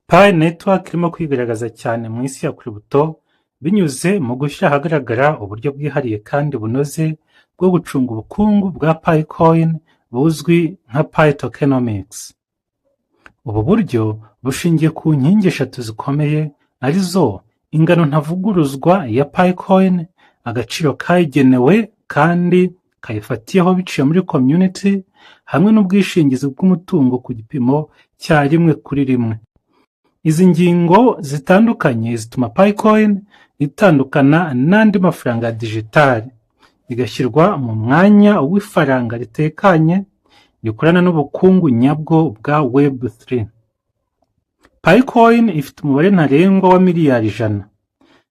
Pi Network irimo kwigaragaza cyane mu isi ya crypto binyuze mu gushyira ahagaragara uburyo bwihariye kandi bunoze bwo gucunga ubukungu bwa Picoin buzwi nka Pi Tokenomics. Ubu buryo bushingiye ku nkingi eshatu zikomeye arizo ingano ntavuguruzwa ya Picoin, agaciro kayigenewe kandi kayifatiyeho biciye muri community, hamwe n'ubwishingizi bw'umutungo ku gipimo cya 1:1. Izi ngingo zitandukanye zituma Picoin itandukana n'andi mafaranga ya digitali, igashyirwa mu mwanya w'ifaranga ritekanye rikorana n'ubukungu nyabwo bwa Web3. Picoin ifite umubare ntarengwa wa miliyari 100.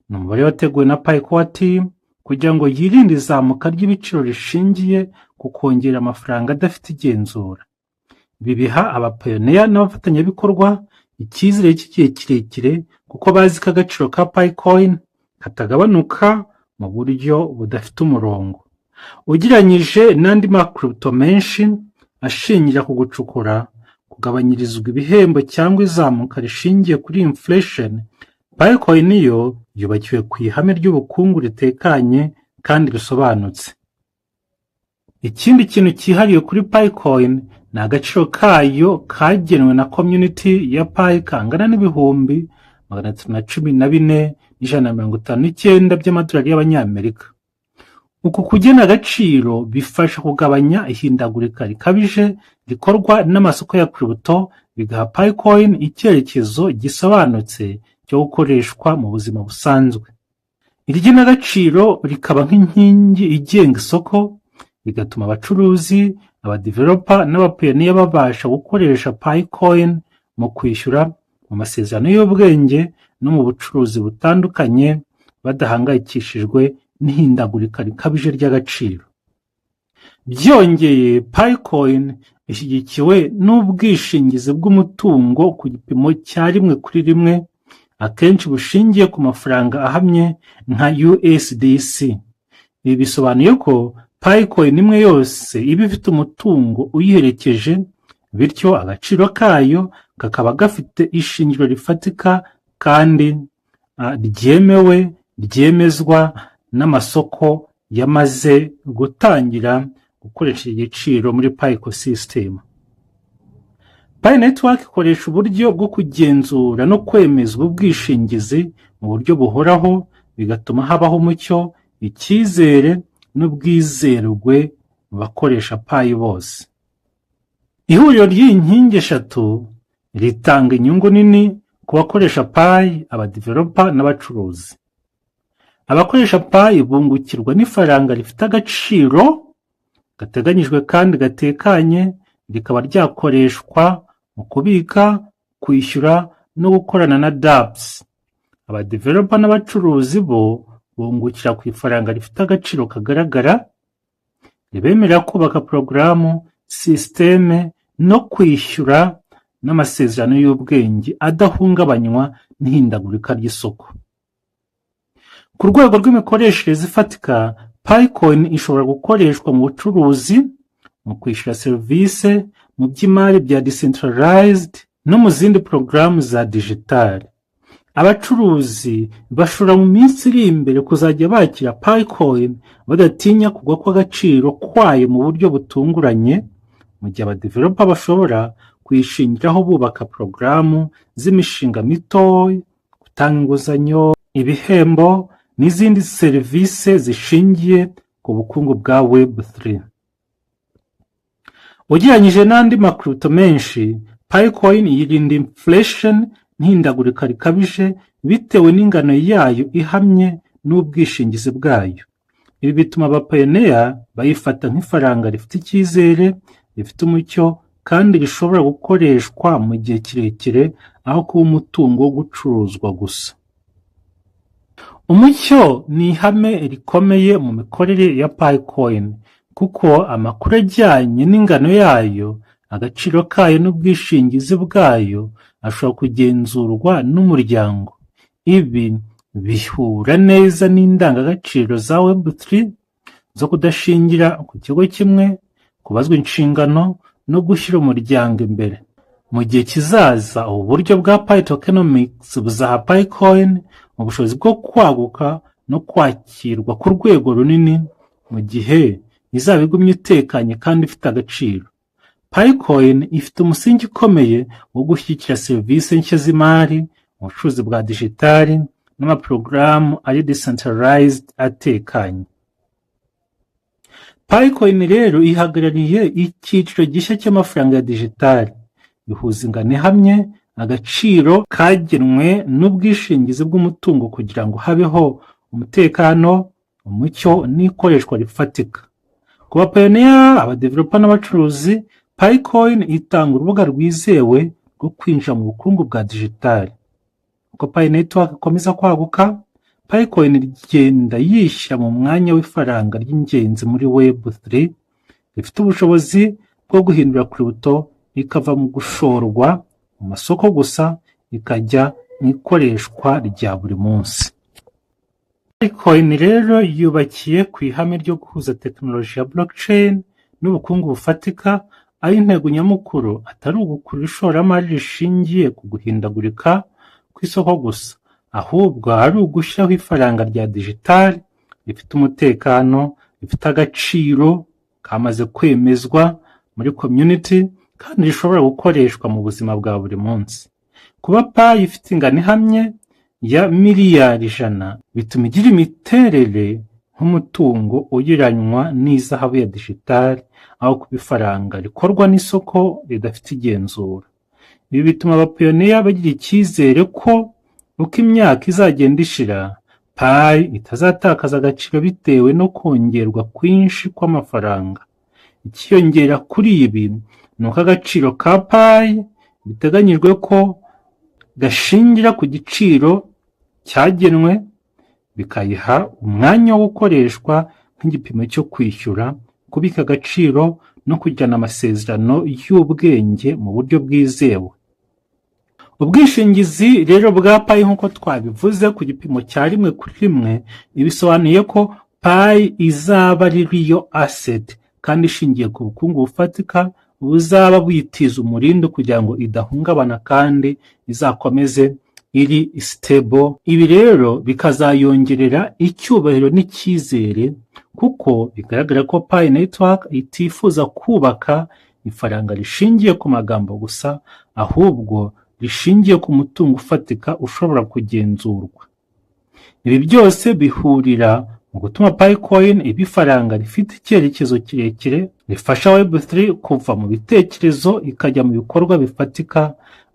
Ni umubare wateguwe na Picoa Team kugira ngo yirinde izamuka ry'ibiciro rishingiye ku kongera amafaranga adafite igenzura. Ibi biha abapioneer n'abafatanyabikorwa icyizere cy'igihe kirekire kuko bazi ko agaciro ka Picoin katagabanuka mu buryo budafite umurongo. Ugereranyije n'andi macrypto menshi ashingira ku gucukura, kugabanyirizwa ibihembo cyangwa izamuka rishingiye kuri inflation, Picoin yo yubakiwe ku ihame ry'ubukungu ritekanye kandi risobanutse. Ikindi kintu cyihariye kuri Picoin ni agaciro kayo kagenwe na community ya Pi kangana n'ibihumbi 314,159 by'amadolari y'abanyamerika. Uku kugena agaciro bifasha kugabanya ihindagurika rikabije rikorwa n'amasoko ya crypto, bigaha Picoin icyerekezo gisobanutse cyo gukoreshwa mu buzima busanzwe. Iri genagaciro rikaba nk'inkingi igenga isoko, bigatuma abacuruzi, abadeveloper n'abapioneer babasha gukoresha Picoin mu kwishyura, mu masezerano y'ubwenge no mu bucuruzi butandukanye badahangayikishijwe n'ihindagurika rikabije ry'agaciro. Byongeye, Picoin ishyigikiwe n'ubwishingizi bw'umutungo ku gipimo cya 1:1, akenshi bushingiye ku mafaranga ahamye nka USDC. Ibi bisobanuye ko Picoin imwe yose iba ifite umutungo uyiherekeje, bityo agaciro kayo kakaba gafite ishingiro rifatika kandi ryemezwa n'amasoko yamaze gutangira gukoresha igiciro muri Pi ecosystem. Pi Network ikoresha uburyo bwo kugenzura no kwemeza ubwishingizi mu buryo buhoraho, bigatuma habaho umucyo, icyizere n'ubwizerwe mu bakoresha Pi bose. Ihuriro ry'iyi nkingi eshatu ritanga inyungu nini ku bakoresha Pi, abadeveloper n'abacuruzi. Abakoresha Pi bungukirwa n'ifaranga rifite agaciro gateganyijwe kandi gatekanye, rikaba ryakoreshwa mu kubika, kwishyura no gukorana na dApps. Abadeveloper n'abacuruzi bo bungukira ku ifaranga rifite agaciro kagaragara, ribemerera kubaka porogaramu, sisiteme no kwishyura n'amasezerano y'ubwenge adahungabanywa n'ihindagurika ry'isoko. Ku rwego rw'imikoreshereze ifatika, Picoin ishobora gukoreshwa mu bucuruzi, mu kwishyura serivisi, mu by'imari bya decentralized no mu zindi porogaramu za digitali. Abacuruzi bashobora mu minsi iri imbere kuzajya bakira Picoin badatinya kugwa kw'agaciro kwayo mu buryo butunguranye, mu gihe abadeveloper bashobora kuyishingiraho bubaka porogaramu z'imishinga mito, gutanga inguzanyo, ibihembo n'izindi serivisi zishingiye ku bukungu bwa Web3. Ugereranyije n'andi macrypto menshi, Picoin yirinda inflation n'ihindagurika rikabije bitewe n'ingano yayo ihamye n'ubwishingizi bwayo. Ibi bituma abapioneer bayifata nk'ifaranga rifite icyizere, rifite umucyo kandi rishobora gukoreshwa mu gihe kirekire aho kuba umutungo wo gucuruzwa gusa. Umucyo ni ihame rikomeye mu mikorere ya Picoin kuko amakuru ajyanye n'ingano yayo, agaciro kayo n'ubwishingizi bwayo ashobora kugenzurwa n'umuryango. Ibi bihura neza n'indangagaciro za Web3 zo kudashingira ku kigo kimwe, kubazwa inshingano no gushyira umuryango imbere. Mu gihe kizaza ubu buryo bwa Pi Tokenomics buzaha PiCoin ubushobozi bwo kwaguka no kwakirwa ku rwego runini mu gihe izaba igumye itekanye kandi ifite agaciro. PiCoin ifite umusingi ukomeye wo gushyigikira serivisi nshya z'imari, ubucuruzi bwa digitali n'amaporogaramu ari decentralized atekanye. PiCoin rero ihagarariye icyiciro gishya cy'amafaranga ya digitali. Ihuza ingano ihamye, agaciro kagenwe n'ubwishingizi bw'umutungo kugira ngo habeho umutekano, umucyo n'ikoreshwa rifatika. Ku bapayoniya, abadevelopa n'abacuruzi, PiCoin itanga urubuga rwizewe rwo kwinjira mu bukungu bwa digitali. Uko Pi Network ikomeza kwaguka, PiCoin igenda yishyira mu mwanya w'ifaranga ry'ingenzi muri Web3, rifite ubushobozi bwo guhindura crypto ikava mu gushorwa mu masoko gusa ikajya mu ikoreshwa rya buri munsi. PiCoin rero yubakiye ku ihame ryo guhuza tekinoloji ya blockchain n'ubukungu bufatika, aho intego nyamukuru atari ugukurura ishoramari rishingiye ku guhindagurika kw'isoko gusa, ahubwo ari ugushyiraho ifaranga rya digitali rifite umutekano, rifite agaciro, kamaze kwemezwa muri community kandi rishobora gukoreshwa mu buzima bwa buri munsi. Kuba Pi ifite ingano ihamye ya miliyari 100 bituma igira imiterere nk'umutungo ugereranywa n'izahabu ya digitali, aho kuba ifaranga rikorwa n'isoko ridafite igenzura. Ibi bituma abapayoniya bagira icyizere ko uko imyaka izagenda ishira, Pi itazatakaza agaciro bitewe no kongerwa kwinshi kw'amafaranga. Ikiyongera kuri ibi ni uko agaciro ka Pi biteganyijwe ko gashingira ku giciro cyagenwe, bikayiha umwanya wo gukoreshwa nk'igipimo cyo kwishyura, kubika agaciro no kugirana amasezerano y'ubwenge mu buryo bwizewe. Ubwishingizi rero bwa Pi nk'uko twabivuze ku gipimo cya 1:1, ibisobanuye ko Pi izaba ari real asset kandi ishingiye ku bukungu bufatika buzaba buyitiza umurindi kugira ngo idahungabana kandi izakomeze iri stable. Ibi rero bikazayongerera icyubahiro n'icyizere, kuko bigaragara ko Pi Network itifuza kubaka ifaranga rishingiye ku magambo gusa, ahubwo rishingiye ku mutungo ufatika ushobora kugenzurwa. Ibi byose bihurira mu gutuma PiCoin iba ifaranga rifite icyerekezo kirekire, rifasha Web3 kuva mu bitekerezo ikajya mu bikorwa bifatika,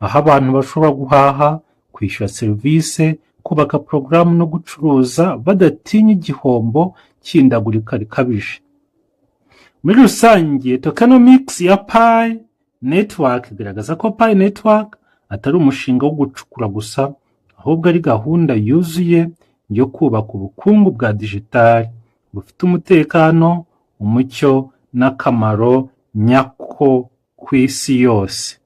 aho abantu bashobora guhaha, kwishyura serivisi, kubaka porogaramu no gucuruza badatinya igihombo cy'ihindagurika rikabije. Muri rusange, tokenomics ya Pi Network igaragaza ko Pi Network atari umushinga wo gucukura gusa, ahubwo ari gahunda yuzuye yo kubaka ubukungu bwa digitali bufite umutekano, umucyo n'akamaro nyako ku isi yose.